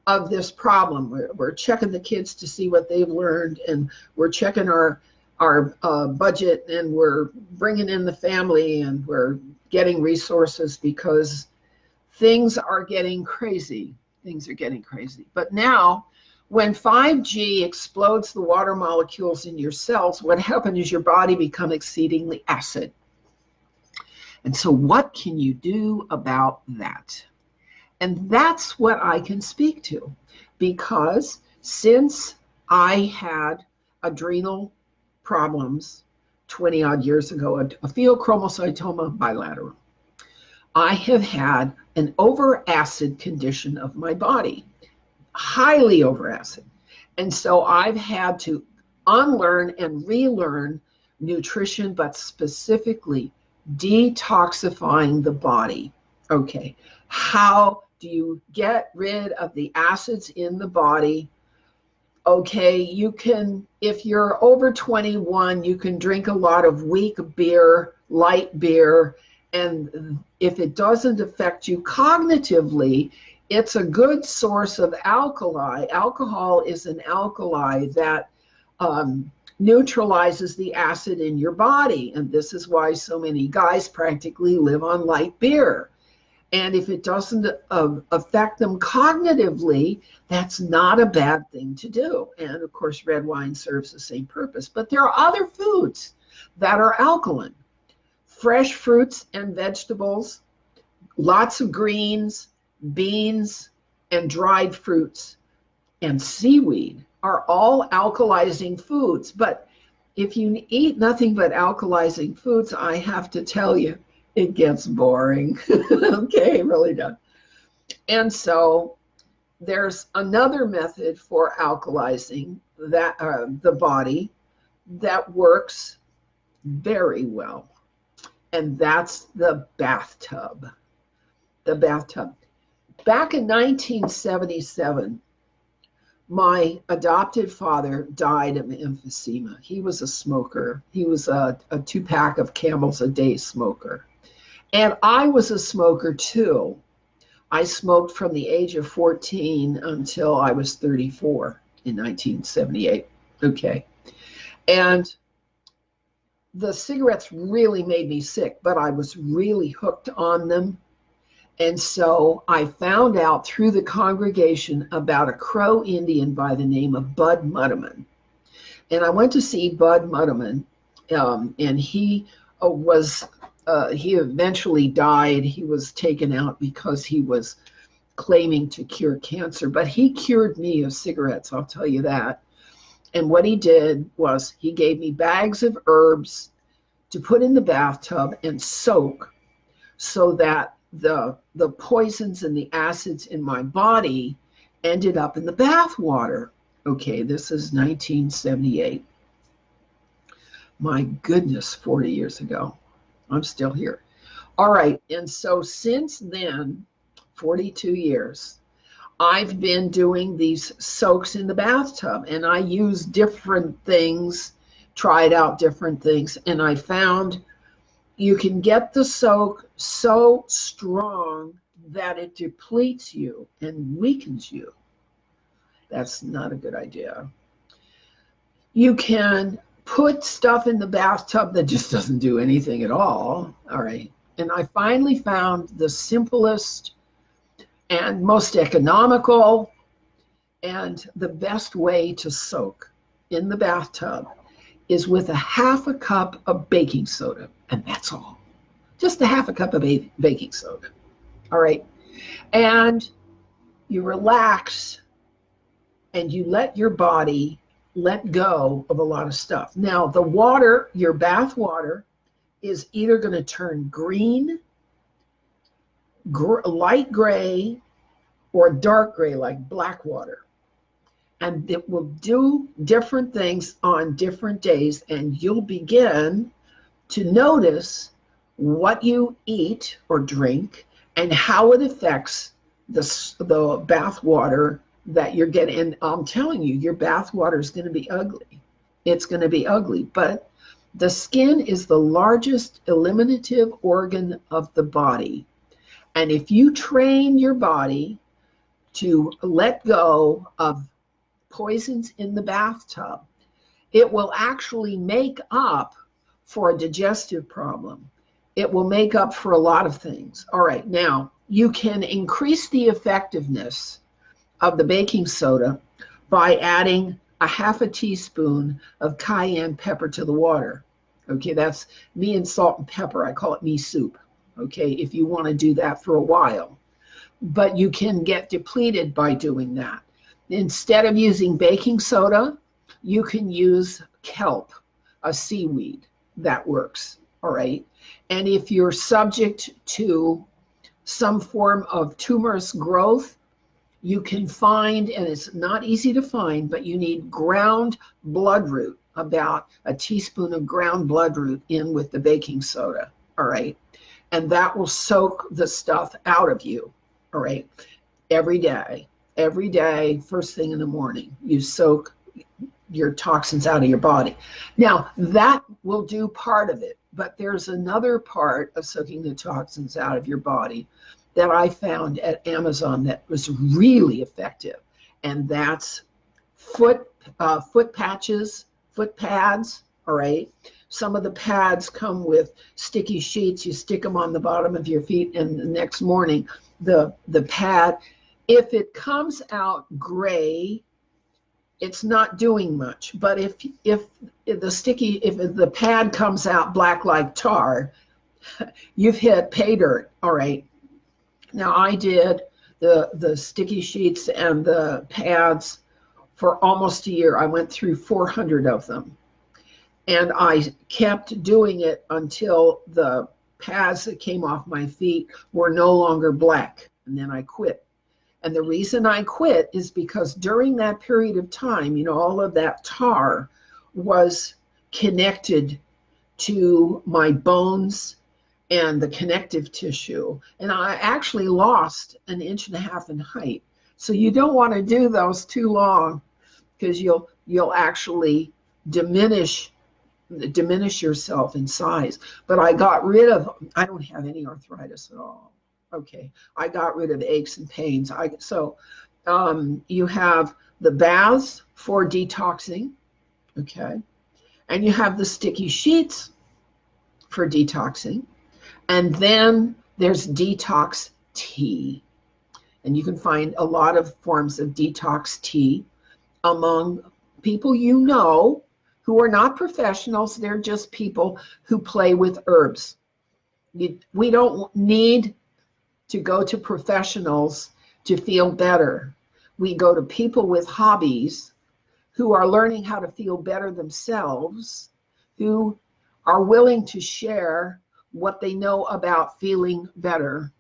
of this problem. We're checking the kids to see what they've learned, and we're checking our budget, and we're bringing in the family, and we're getting resources because things are getting crazy. Things are getting crazy. But now, when 5G explodes the water molecules in your cells, what happens is your body becomes exceedingly acid. And so what can you do about that? And that's what I can speak to, because since I had adrenal problems 20 odd years ago, a pheochromocytoma bilateral, I have had an overacid condition of my body, highly overacid. And so I've had to unlearn and relearn nutrition, but specifically detoxifying the body. Okay, how do you get rid of the acids in the body? Okay, you can, if you're over 21, you can drink a lot of weak beer, light beer, and if it doesn't affect you cognitively, it's a good source of alkali. Alcohol is an alkali that neutralizes the acid in your body. And this is why so many guys practically live on light beer. And if it doesn't affect them cognitively, that's not a bad thing to do. And of course, red wine serves the same purpose. But there are other foods that are alkaline. Fresh fruits and vegetables, lots of greens, beans, and dried fruits, and seaweed are all alkalizing foods. But if you eat nothing but alkalizing foods, I have to tell you, it gets boring. Okay, it really does. And so there's another method for alkalizing that the body that works very well, and that's the bathtub. The bathtub. Back in 1977, my adopted father died of emphysema. He was a smoker. He was a 2-pack of Camels a day smoker. And I was a smoker too. I smoked from the age of 14 until I was 34 in 1978. Okay. And the cigarettes really made me sick, but I was really hooked on them. And so I found out through the congregation about a Crow Indian by the name of Bud Muddaman. And I went to see Bud Muddaman, and he eventually died. He was taken out because he was claiming to cure cancer, but he cured me of cigarettes, I'll tell you that. And what he did was he gave me bags of herbs to put in the bathtub and soak, so that the poisons and the acids in my body ended up in the bath water. Okay, this is 1978. My goodness, 40 years ago. I'm still here. All right, and so since then, 42 years, I've been doing these soaks in the bathtub, and I use different things, tried out different things, and I found you can get the soak so strong that it depletes you and weakens you. That's not a good idea. You can put stuff in the bathtub that just doesn't do anything at all. All right. And I finally found the simplest and most economical and the best way to soak in the bathtub is with a half a cup of baking soda. And that's all. Just a half a cup of baking soda. All right. And you relax and you let your body let go of a lot of stuff. Now, the water, your bath water, is either going to turn green, light gray, or dark gray, like black water. And it will do different things on different days, and you'll begin to notice what you eat or drink and how it affects the bath water that you're getting. And I'm telling you, your bath water is going to be ugly. It's going to be ugly. But the skin is the largest eliminative organ of the body. And if you train your body to let go of poisons in the bathtub, it will actually make up for a digestive problem. It will make up for a lot of things. All right, now you can increase the effectiveness of the baking soda by adding a half a teaspoon of cayenne pepper to the water. Okay, that's me and salt and pepper. I call it me soup. Okay, if you want to do that for a while. But you can get depleted by doing that. Instead of using baking soda, you can use kelp, a seaweed. That works, all right? And if you're subject to some form of tumorous growth, you can find, and it's not easy to find, but you need ground bloodroot, about a teaspoon of ground bloodroot in with the baking soda, all right? And that will soak the stuff out of you, all right? Every day, first thing in the morning, you soak your toxins out of your body. Now, that will do part of it, but there's another part of soaking the toxins out of your body that I found at Amazon that was really effective, and that's foot patches, foot pads, all right? Some of the pads come with sticky sheets. You stick them on the bottom of your feet, and the next morning, the pad, if it comes out gray, it's not doing much. But if the pad comes out black like tar, you've hit pay dirt, all right? Now, I did the sticky sheets and the pads for almost a year. I went through 400 of them. And I kept doing it until the pads that came off my feet were no longer black. And then I quit. And the reason I quit is because during that period of time, you know, all of that tar was connected to my bones and the connective tissue. And I actually lost 1.5 inches in height. So you don't want to do those too long, because you'll actually diminish yourself in size. But I got rid of, I don't have any arthritis at all. Okay, I got rid of aches and pains. So you have the baths for detoxing, okay? And you have the sticky sheets for detoxing. And then there's detox tea. And you can find a lot of forms of detox tea among people you know who are not professionals. They're just people who play with herbs. We don't need to go to professionals to feel better. We go to people with hobbies who are learning how to feel better themselves, who are willing to share what they know about feeling better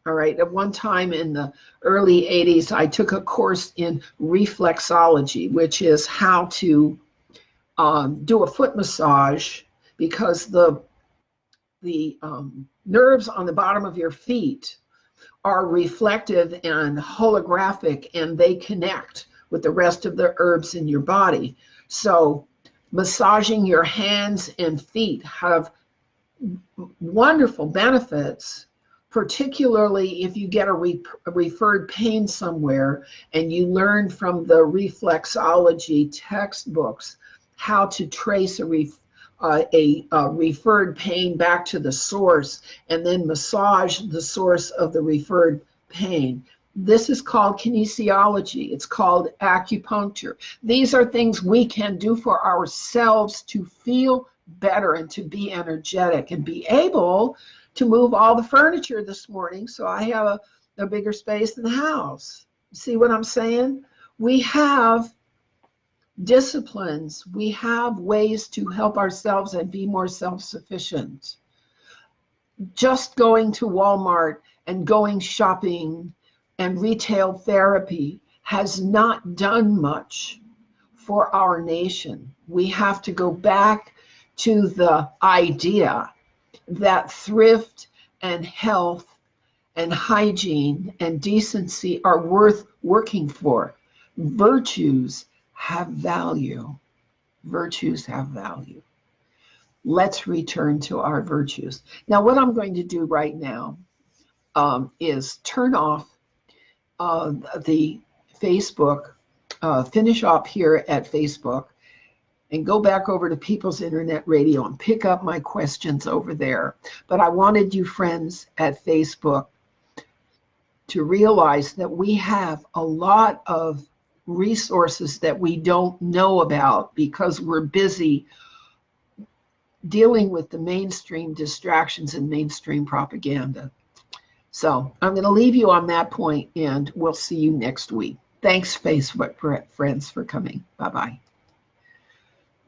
All right. At one time in the early 80s, I took a course in reflexology, which is how to do a foot massage, because the nerves on the bottom of your feet are reflective and holographic, and they connect with the rest of the herbs in your body. So massaging your hands and feet have wonderful benefits, particularly if you get a referred pain somewhere and you learn from the reflexology textbooks how to trace a referred pain back to the source and then massage the source of the referred pain. This is called kinesiology. It's called acupuncture. These are things we can do for ourselves to feel better and to be energetic and be able to move all the furniture this morning so I have a bigger space in the house. See what I'm saying? We have disciplines. We have ways to help ourselves and be more self-sufficient. Just going to Walmart and going shopping and retail therapy has not done much for our nation. We have to go back to the idea that thrift and health and hygiene and decency are worth working for. Virtues have value. Virtues have value. Let's return to our virtues. Now, what I'm going to do right now is turn off the Facebook, finish up here at Facebook, and go back over to People's Internet Radio and pick up my questions over there. But I wanted you friends at Facebook to realize that we have a lot of resources that we don't know about because we're busy dealing with the mainstream distractions and mainstream propaganda. So I'm going to leave you on that point, and we'll see you next week. Thanks, Facebook friends, for coming. Bye-bye.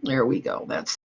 There we go. That's